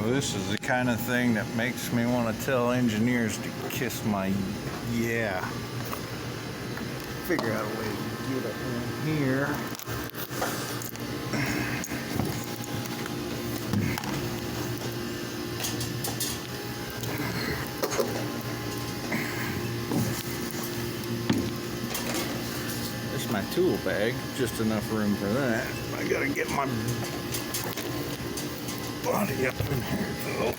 This is the kind of thing that makes me want to tell engineers to kiss my yeah. Figure out a way to get it in here. This is my tool bag, just enough room for that. I gotta get my body up in here though.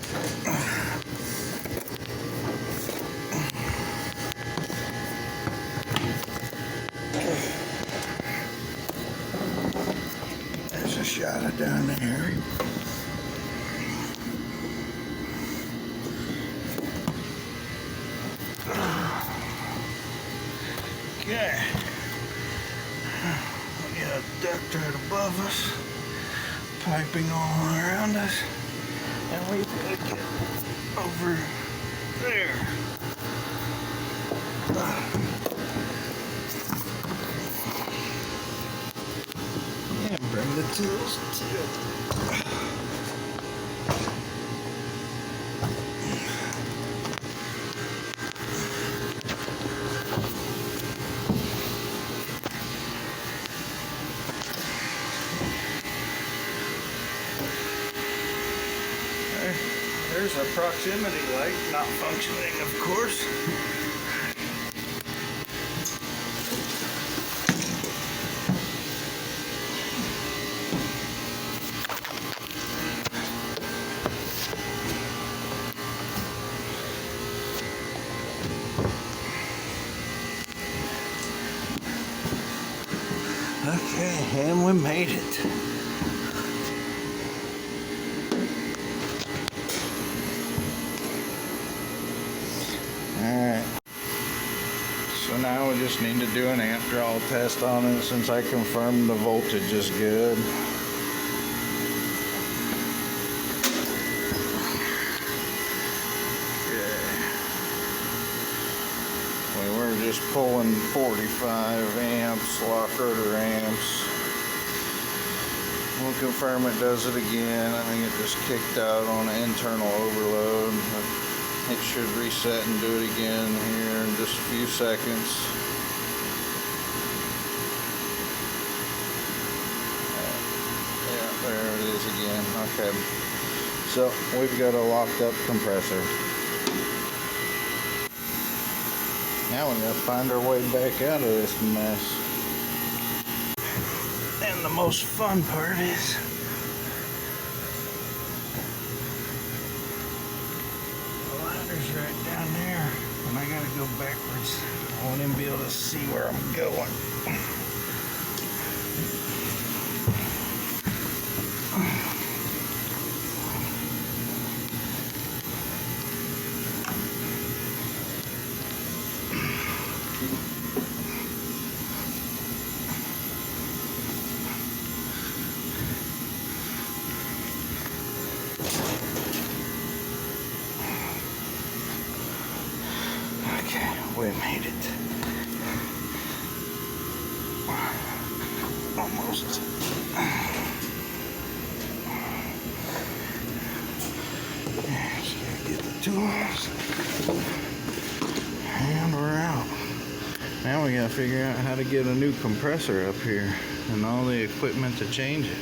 There's a shot of down there. Okay. We got a duct right above us, piping all around us, and we've got to get over there. And bring the tools too. There's a proximity light, not functioning, of course. Okay, and we made it. Alright, so now we just need to do an amp draw test on it since I confirmed the voltage is good. Okay. We were just pulling 45 amps, lock rotor amps. We'll confirm it does it again. I think it just kicked out on an internal overload. It should reset and do it again here in just a few seconds. Yeah, there it is again. Okay. So we've got a locked up compressor. Now we gotta find our way back out of this mess. And the most fun part is right down there, and I gotta go backwards. I want him to be able to see where I'm going. We made it. Almost. Just gotta get the tools. And we're out. Now we gotta figure out how to get a new compressor up here and all the equipment to change it.